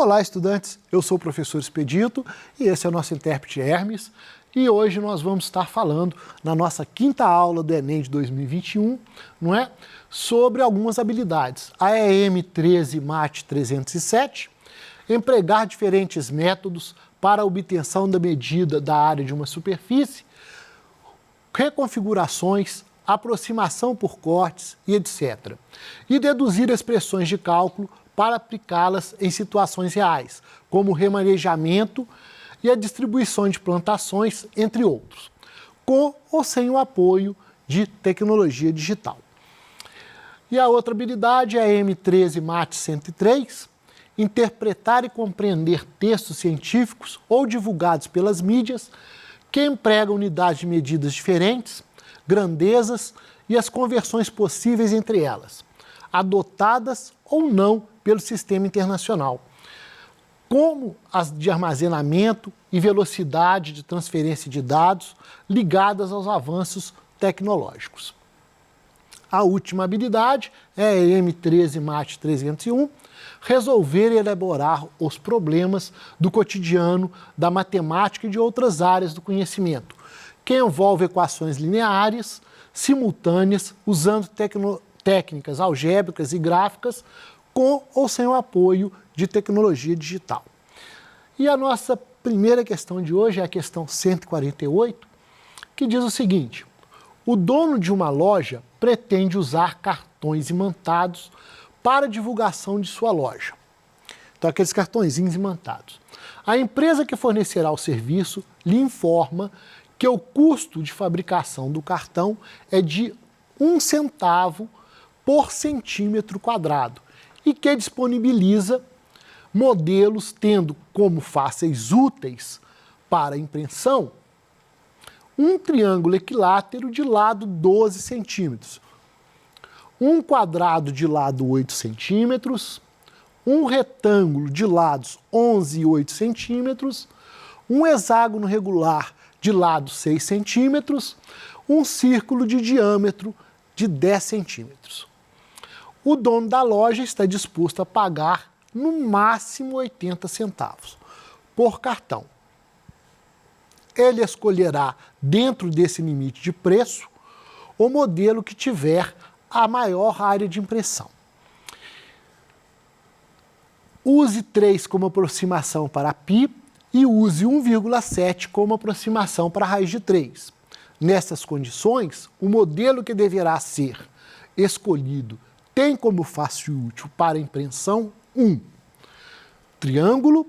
Olá, estudantes! Eu sou o professor Expedito e esse é o nosso intérprete Hermes. E hoje nós vamos estar falando, na nossa quinta aula do Enem de 2021, não é? Sobre algumas habilidades. A EM 13 MAT 307, empregar diferentes métodos para a obtenção da medida da área de uma superfície, reconfigurações, aproximação por cortes e etc. E deduzir expressões de cálculo para aplicá-las em situações reais, como o remanejamento e a distribuição de plantações, entre outros, com ou sem o apoio de tecnologia digital. E a outra habilidade é a M13 MAT 103, interpretar e compreender textos científicos ou divulgados pelas mídias que empregam unidades de medidas diferentes, grandezas e as conversões possíveis entre elas, adotadas ou não pelo sistema internacional, como as de armazenamento e velocidade de transferência de dados ligadas aos avanços tecnológicos. A última habilidade é a M13 MAT 301, resolver e elaborar os problemas do cotidiano, da matemática e de outras áreas do conhecimento, que envolve equações lineares, simultâneas, usando técnicas algébricas e gráficas, com ou sem o apoio de tecnologia digital. E a nossa primeira questão de hoje é a questão 148, que diz o seguinte: o dono de uma loja pretende usar cartões imantados para divulgação de sua loja. Então, aqueles cartõezinhos imantados. A empresa que fornecerá o serviço lhe informa que o custo de fabricação do cartão é de 1 centavo por centímetro quadrado e que disponibiliza modelos tendo como fáceis úteis para impressão um triângulo equilátero de lado 12 centímetros, um quadrado de lado 8 centímetros, um retângulo de lados 11 e 8 centímetros, um hexágono regular de lado 6 centímetros, um círculo de diâmetro de 10 centímetros. O dono da loja está disposto a pagar no máximo 80 centavos por cartão. Ele escolherá, dentro desse limite de preço, o modelo que tiver a maior área de impressão. Use 3 como aproximação para π e use 1,7 como aproximação para a raiz de 3. Nessas condições, o modelo que deverá ser escolhido tem como face útil para impressão 1 triângulo,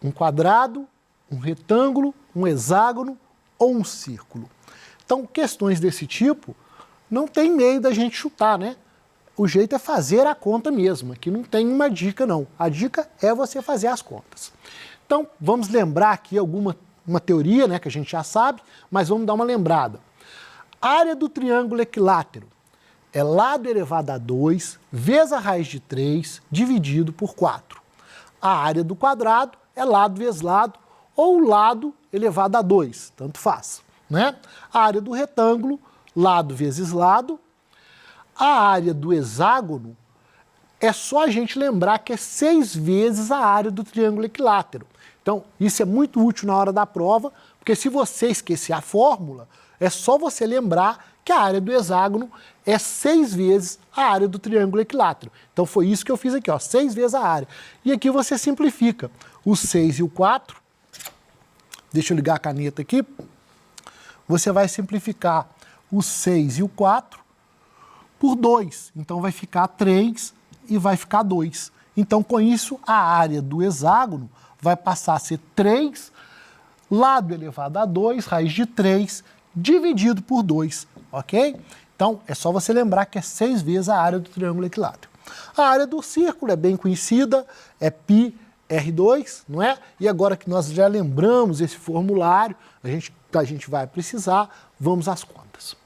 um quadrado, um retângulo, um hexágono ou um círculo. Então, questões desse tipo não tem meio da gente chutar, né? O jeito é fazer a conta mesmo. Aqui não tem uma dica, não. A dica é você fazer as contas. Então, vamos lembrar aqui uma teoria, né, que a gente já sabe, mas vamos dar uma lembrada. A área do triângulo equilátero é lado elevado a 2 vezes a raiz de 3 dividido por 4. A área do quadrado é lado vezes lado ou lado elevado a 2, tanto faz, né? A área do retângulo, lado vezes lado. A área do hexágono é só a gente lembrar que é 6 vezes a área do triângulo equilátero. Então, isso é muito útil na hora da prova, porque se você esquecer a fórmula, é só você lembrar que a área do hexágono é 6 vezes a área do triângulo equilátero. Então, foi isso que eu fiz aqui, ó, 6 vezes a área. E aqui você simplifica o 6 e o 4. Deixa eu ligar a caneta aqui. Você vai simplificar o 6 e o 4 por 2. Então, vai ficar 3 e vai ficar 2. Então, com isso, a área do hexágono vai passar a ser 3, lado elevado a 2, raiz de 3, dividido por 2, ok? Então, é só você lembrar que é 6 vezes a área do triângulo equilátero. A área do círculo é bem conhecida, é πr2, não é? E agora que nós já lembramos esse formulário, a gente vai precisar, vamos às contas.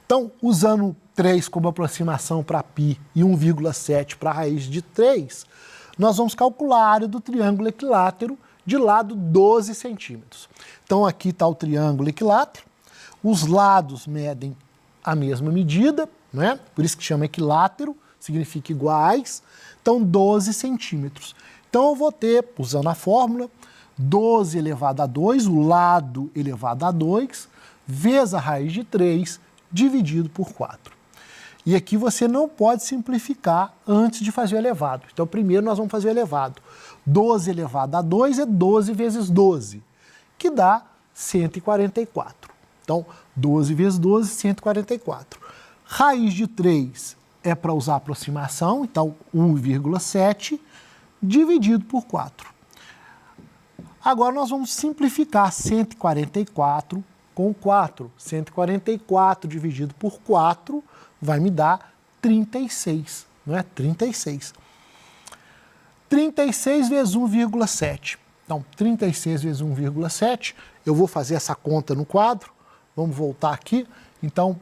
Então, usando 3 como aproximação para π e 1,7 para a raiz de 3, nós vamos calcular a área do triângulo equilátero de lado 12 centímetros. Então, aqui está o triângulo equilátero, os lados medem a mesma medida, né? Por isso que chama equilátero, significa iguais, então 12 centímetros. Então eu vou ter, usando a fórmula, 12 elevado a 2, o lado elevado a 2, vezes a raiz de 3, dividido por 4. E aqui você não pode simplificar antes de fazer o elevado. Então primeiro nós vamos fazer o elevado. 12 elevado a 2 é 12 vezes 12, que dá 144. Então 12 vezes 12, 144. Raiz de 3 é para usar aproximação, então 1,7 dividido por 4. Agora nós vamos simplificar 144 com 4. 144 dividido por 4 vai me dar 36, não é? 36. 36 vezes 1,7. Então, 36 vezes 1,7, eu vou fazer essa conta no quadro. Vamos voltar aqui. Então,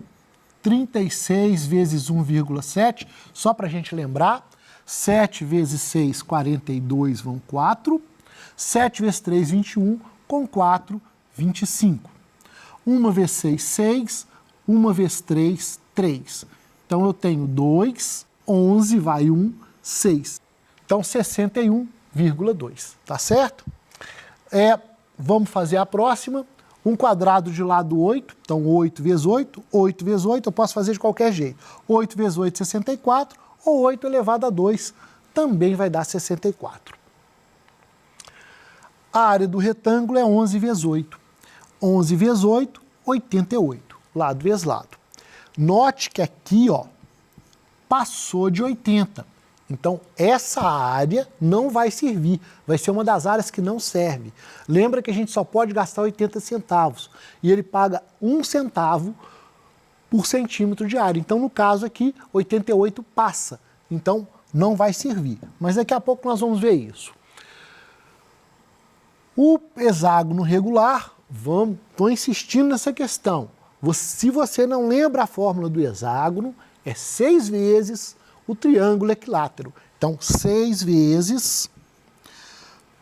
36 vezes 1,7, só para a gente lembrar, 7 vezes 6, 42 vão 4. 7 vezes 3, 21, com 4, 25. 1 vezes 6, 6. 1 vezes 3, 3. Então eu tenho 2, 11, vai 1, 6. Então 61,2, tá certo? Vamos fazer a próxima. 1 quadrado de lado 8, então 8 vezes 8, 8 vezes 8, eu posso fazer de qualquer jeito. 8 vezes 8, 64, ou 8 elevado a 2, também vai dar 64. A área do retângulo é 11 vezes 8. 11 vezes 8, 88, lado vezes lado. Note que aqui, ó, passou de 80. Então, essa área não vai servir, vai ser uma das áreas que não serve. Lembra que a gente só pode gastar 80 centavos e ele paga 1 centavo por centímetro de área. Então, no caso aqui, 88 passa. Então, não vai servir. Mas daqui a pouco nós vamos ver isso. O hexágono regular, estou insistindo nessa questão. Se você não lembra a fórmula do hexágono, é 6 vezes o triângulo equilátero. Então, 6 vezes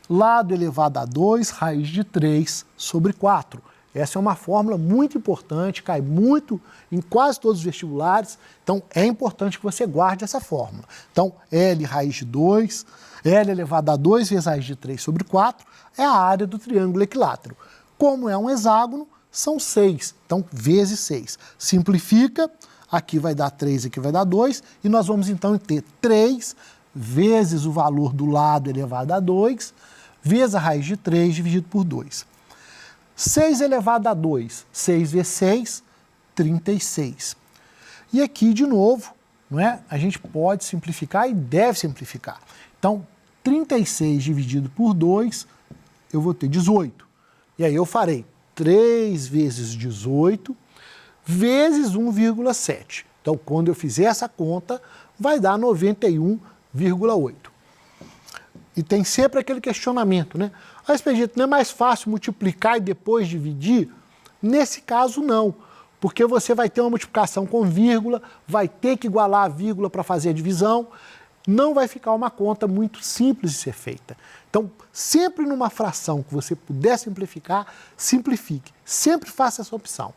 lado elevado a 2, raiz de 3 sobre 4. Essa é uma fórmula muito importante, cai muito em quase todos os vestibulares, então é importante que você guarde essa fórmula. Então, L raiz de 2, L elevado a 2 vezes raiz de 3 sobre 4 é a área do triângulo equilátero. Como é um hexágono, são 6, então vezes 6. Simplifica, aqui vai dar 3, aqui vai dar 2, e nós vamos então ter 3 vezes o valor do lado elevado a 2, vezes a raiz de 3 dividido por 2. 6 elevado a 2, 6 vezes 6, 36. E aqui, de novo, não é? A gente pode simplificar e deve simplificar. Então, 36 dividido por 2, eu vou ter 18. E aí eu farei 3 vezes 18 vezes 1,7. Então, quando eu fizer essa conta, vai dar 91,8. E tem sempre aquele questionamento, né? Ah, Expedito, não é mais fácil multiplicar e depois dividir? Nesse caso, não. Porque você vai ter uma multiplicação com vírgula, vai ter que igualar a vírgula para fazer a divisão, não vai ficar uma conta muito simples de ser feita. Então, sempre numa fração que você puder simplificar, simplifique. Sempre faça essa opção.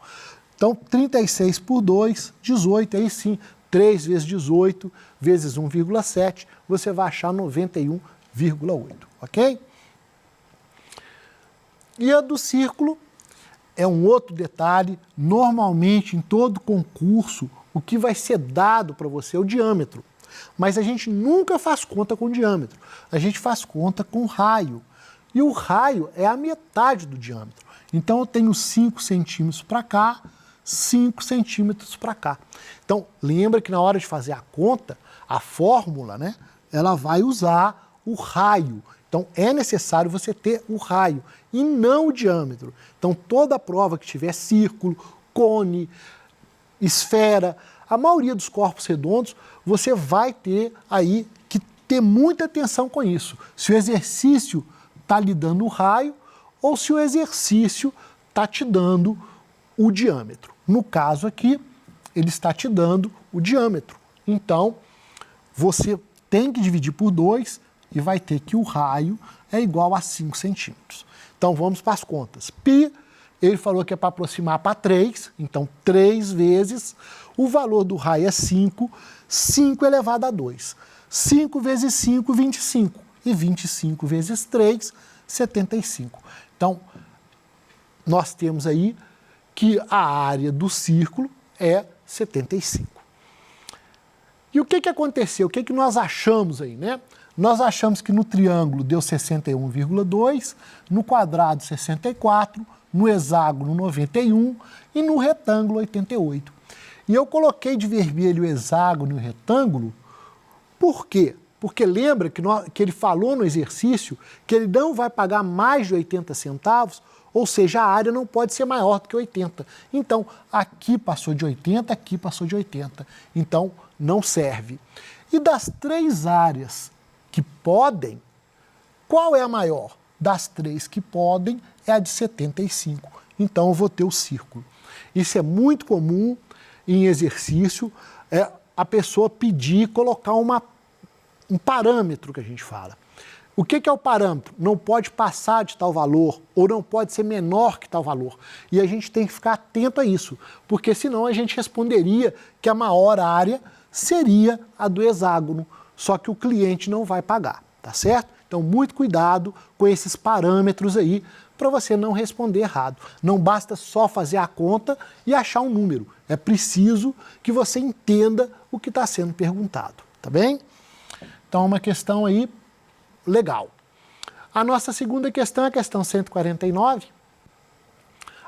Então, 36 por 2, 18, aí sim, 3 vezes 18 vezes 1,7, você vai achar 91,8, ok? E a do círculo é um outro detalhe. Normalmente, em todo concurso, o que vai ser dado para você é o diâmetro. Mas a gente nunca faz conta com diâmetro, a gente faz conta com raio. E o raio é a metade do diâmetro. Então eu tenho 5 centímetros para cá, 5 centímetros para cá. Então lembra que na hora de fazer a conta, a fórmula, né, ela vai usar o raio. Então é necessário você ter o raio e não o diâmetro. Então toda prova que tiver círculo, cone, esfera, a maioria dos corpos redondos, você vai ter aí que ter muita atenção com isso. Se o exercício está lhe dando o raio ou se o exercício está te dando o diâmetro. No caso aqui, ele está te dando o diâmetro. Então, você tem que dividir por 2 e vai ter que o raio é igual a 5 centímetros. Então, vamos para as contas. Π, ele falou que é para aproximar para 3, então 3 vezes, o valor do raio é 5, 5 elevado a 2. 5 vezes 5, 25, e 25 vezes 3, 75. Então, nós temos aí que a área do círculo é 75. E o que aconteceu? O que nós achamos aí, né? Nós achamos que no triângulo deu 61,2, no quadrado 64, no hexágono 91 e no retângulo 88. E eu coloquei de vermelho o hexágono e o retângulo, por quê? Porque lembra que ele falou no exercício que ele não vai pagar mais de 80 centavos, ou seja, a área não pode ser maior do que 80. Então, aqui passou de 80, aqui passou de 80. Então, não serve. E das 3 áreas que podem, qual é a maior? Das 3 que podem, é a de 75. Então, eu vou ter o círculo. Isso é muito comum em exercício, a pessoa pedir, colocar um parâmetro que a gente fala. O que é o parâmetro? Não pode passar de tal valor ou não pode ser menor que tal valor. E a gente tem que ficar atento a isso, porque senão a gente responderia que a maior área seria a do hexágono, só que o cliente não vai pagar, tá certo? Então, muito cuidado com esses parâmetros aí para você não responder errado. Não basta só fazer a conta e achar um número. É preciso que você entenda o que está sendo perguntado, tá bem? Então, uma questão aí legal. A nossa segunda questão é a questão 149.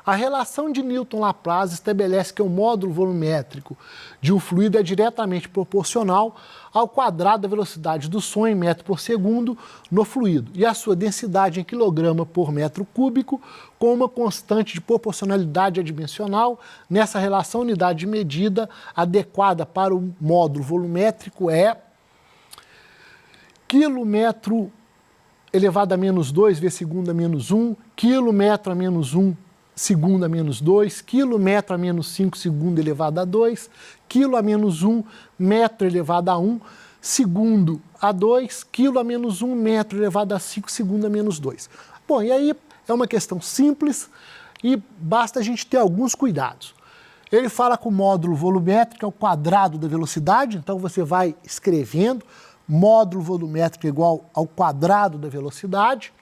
A relação de Newton-Laplace estabelece que o módulo volumétrico de um fluido é diretamente proporcional ao quadrado da velocidade do som em metro por segundo no fluido e a sua densidade em quilograma por metro cúbico com uma constante de proporcionalidade adimensional. Nessa relação, a unidade de medida adequada para o módulo volumétrico é quilômetro elevado a menos 2 vezes segundo a menos 1, quilômetro a menos 1 segundo a menos 2, quilômetro a menos 5 segundo elevado a 2, quilo a menos 1, metro elevado a 1, segundo a 2, quilo a menos 1, metro elevado a 5 segundo a menos 2. Bom, e aí é uma questão simples e basta a gente ter alguns cuidados. Ele fala que o módulo volumétrico é o quadrado da velocidade, então você vai escrevendo módulo volumétrico igual ao quadrado da velocidade.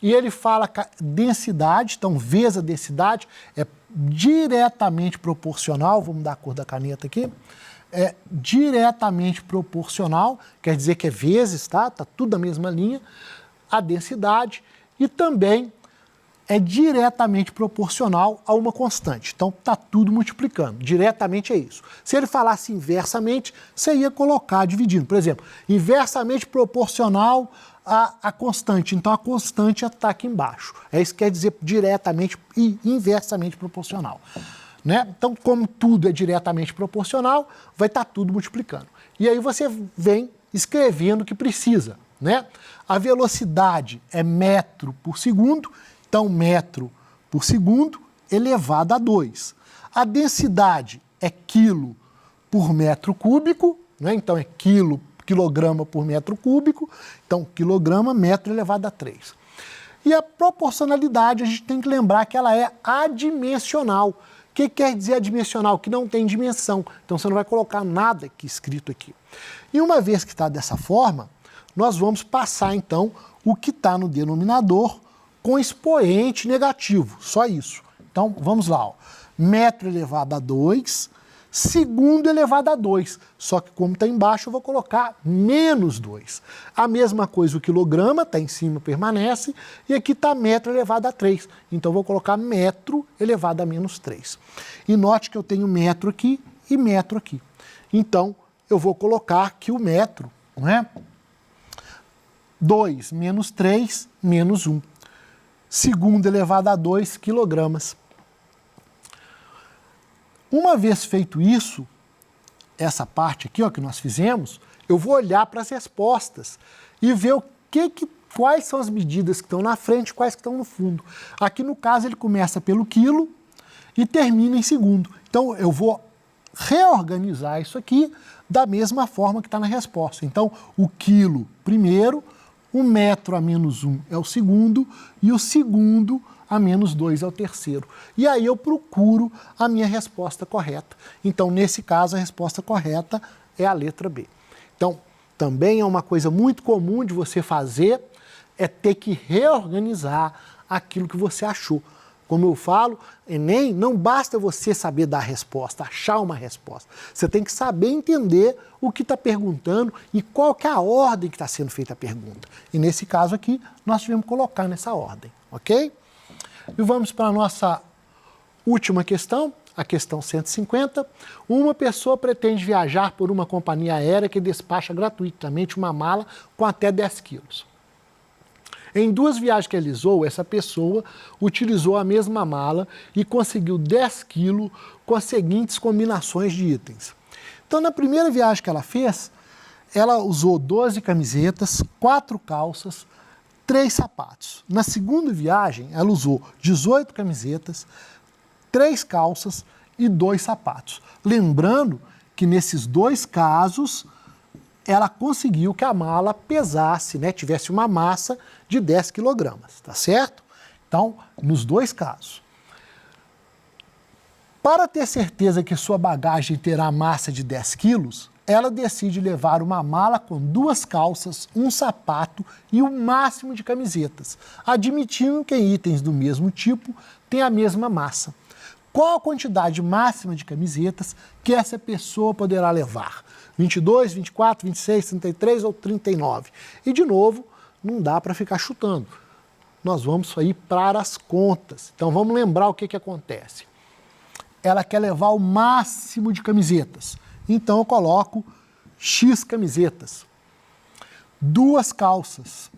E ele fala que a densidade, então vezes a densidade, é diretamente proporcional, vamos dar a cor da caneta aqui, é diretamente proporcional, quer dizer que é vezes, tá? Tá tudo na mesma linha, a densidade, e também é diretamente proporcional a uma constante. Então tá tudo multiplicando, diretamente é isso. Se ele falasse inversamente, você ia colocar dividindo. Por exemplo, inversamente proporcional a constante, então a constante está aqui embaixo. É isso que quer dizer diretamente e inversamente proporcional. Né? Então, como tudo é diretamente proporcional, vai estar tudo multiplicando. E aí você vem escrevendo o que precisa. Né? A velocidade é metro por segundo, então metro por segundo elevado a 2. A densidade é quilo por metro cúbico, né? Então é quilograma por metro cúbico, então quilograma, metro elevado a 3. E a proporcionalidade, a gente tem que lembrar que ela é adimensional. O que quer dizer adimensional? Que não tem dimensão. Então você não vai colocar nada aqui escrito aqui. E uma vez que está dessa forma, nós vamos passar então o que está no denominador com expoente negativo, só isso. Então vamos lá, ó. Metro elevado a 2, segundo elevado a 2, só que como está embaixo eu vou colocar menos 2. A mesma coisa o quilograma, está em cima, permanece, e aqui está metro elevado a 3, então eu vou colocar metro elevado a menos 3. E note que eu tenho metro aqui e metro aqui. Então eu vou colocar aqui o metro, não é? 2 menos 3 menos 1. Segundo elevado a 2 quilogramas. Uma vez feito isso, essa parte aqui ó, que nós fizemos, eu vou olhar para as respostas e ver quais são as medidas que estão na frente e quais que estão no fundo. Aqui no caso ele começa pelo quilo e termina em segundo. Então eu vou reorganizar isso aqui da mesma forma que está na resposta. Então o quilo primeiro, o metro a menos 1 é o segundo e o segundo a menos 2 é o terceiro. E aí eu procuro a minha resposta correta. Então, nesse caso, a resposta correta é a letra B. Então, também é uma coisa muito comum de você fazer, é ter que reorganizar aquilo que você achou. Como eu falo, Enem, não basta você saber dar a resposta, achar uma resposta. Você tem que saber entender o que está perguntando e qual que é a ordem que está sendo feita a pergunta. E nesse caso aqui, nós tivemos que colocar nessa ordem, ok? E vamos para a nossa última questão, a questão 150. Uma pessoa pretende viajar por uma companhia aérea que despacha gratuitamente uma mala com até 10 quilos. Em 2 viagens que realizou, essa pessoa utilizou a mesma mala e conseguiu 10 quilos com as seguintes combinações de itens. Então, na primeira viagem que ela fez, ela usou 12 camisetas, 4 calças, 3 sapatos. Na segunda viagem, ela usou 18 camisetas, 3 calças e 2 sapatos. Lembrando que nesses 2 casos, ela conseguiu que a mala pesasse, né, tivesse uma massa de 10 quilogramas, tá certo? Então, nos 2 casos. Para ter certeza que sua bagagem terá massa de 10 quilos, ela decide levar uma mala com 2 calças, 1 sapato e o máximo de camisetas, admitindo que itens do mesmo tipo têm a mesma massa. Qual a quantidade máxima de camisetas que essa pessoa poderá levar? 22, 24, 26, 33 ou 39? E, de novo, não dá para ficar chutando. Nós vamos aí para as contas. Então, vamos lembrar o que acontece. Ela quer levar o máximo de camisetas. Então, eu coloco X camisetas, 2 calças,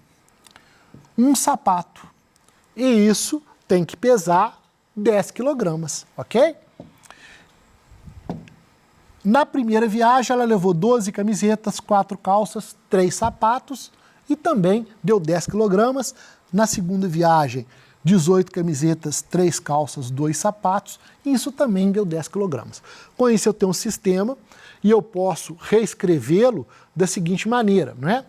1 sapato. E isso tem que pesar 10 quilogramas, ok? Na primeira viagem, ela levou 12 camisetas, 4 calças, 3 sapatos e também deu 10 quilogramas. Na segunda viagem, 18 camisetas, 3 calças, 2 sapatos, e isso também deu 10 quilogramas. Com isso eu tenho um sistema e eu posso reescrevê-lo da seguinte maneira, não é?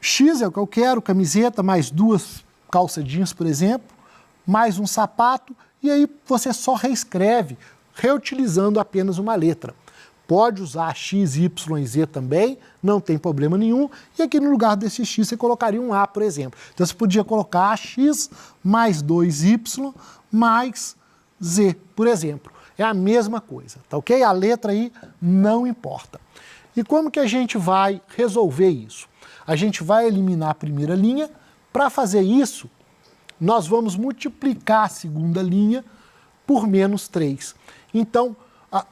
X é o que eu quero, camiseta, mais 2 calças jeans, por exemplo, mais um sapato, e aí você só reescreve, reutilizando apenas uma letra. Pode usar X, Y e Z também, não tem problema nenhum. E aqui no lugar desse X você colocaria um A, por exemplo. Então você podia colocar X mais 2Y mais Z, por exemplo. É a mesma coisa, tá ok? A letra aí não importa. E como que a gente vai resolver isso? A gente vai eliminar a primeira linha. Para fazer isso, nós vamos multiplicar a segunda linha por menos 3. Então,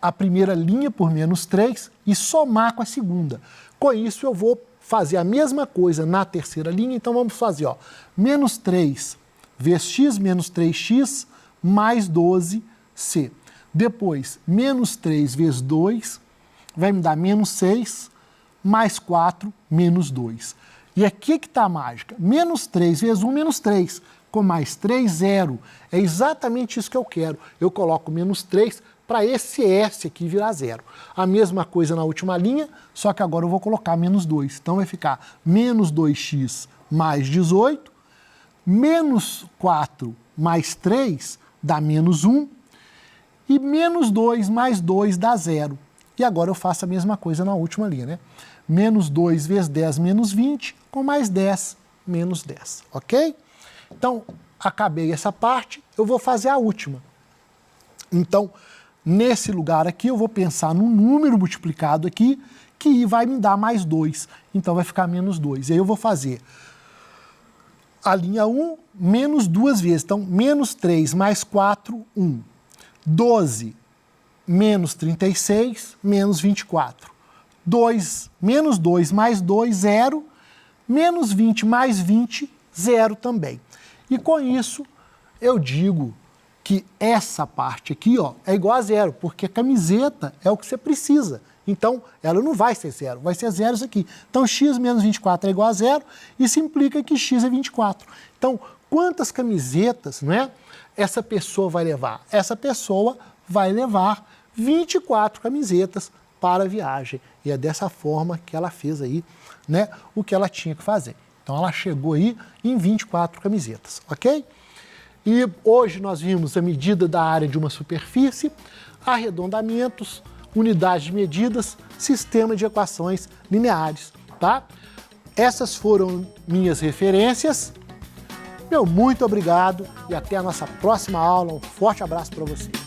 a primeira linha por menos 3 e somar com a segunda. Com isso, eu vou fazer a mesma coisa na terceira linha. Então, vamos fazer, ó, menos 3 vezes x, menos 3x, mais 12c. Depois, menos 3 vezes 2 vai me dar menos 6, mais 4, menos 2. E aqui que está a mágica. Menos 3 vezes 1, menos 3. Com mais 3, 0. É exatamente isso que eu quero. Eu coloco menos 3 para esse S aqui virar 0. A mesma coisa na última linha, só que agora eu vou colocar menos 2. Então vai ficar menos 2x mais 18, menos 4 mais 3 dá menos 1, e menos 2 mais 2 dá 0. E agora eu faço a mesma coisa na última linha, né? Menos 2 vezes 10 menos 20, com mais 10 menos 10, ok? Então, acabei essa parte, eu vou fazer a última. Então, nesse lugar aqui, eu vou pensar num número multiplicado aqui, que vai me dar mais 2. Então, vai ficar menos 2. E aí eu vou fazer a linha 1, menos 2 vezes. Então, menos 3 mais 4, 1. 12 menos 36, menos 24. 2, menos 2 mais 2, 0. Menos 20 mais 20, 0 também. E com isso, eu digo que essa parte aqui, ó, é igual a 0, porque a camiseta é o que você precisa. Então, ela não vai ser 0, vai ser 0 isso aqui. Então, x menos 24 é igual a 0, isso implica que x é 24. Então, quantas camisetas, não é, essa pessoa vai levar? Essa pessoa vai levar 24 camisetas para a viagem. E é dessa forma que ela fez aí, né, o que ela tinha que fazer. Então, Então ela chegou aí em 24 camisetas, ok? E hoje nós vimos a medida da área de uma superfície, arredondamentos, unidades de medidas, sistema de equações lineares, tá? Essas foram minhas referências. Meu muito obrigado e até a nossa próxima aula. Um forte abraço para vocês.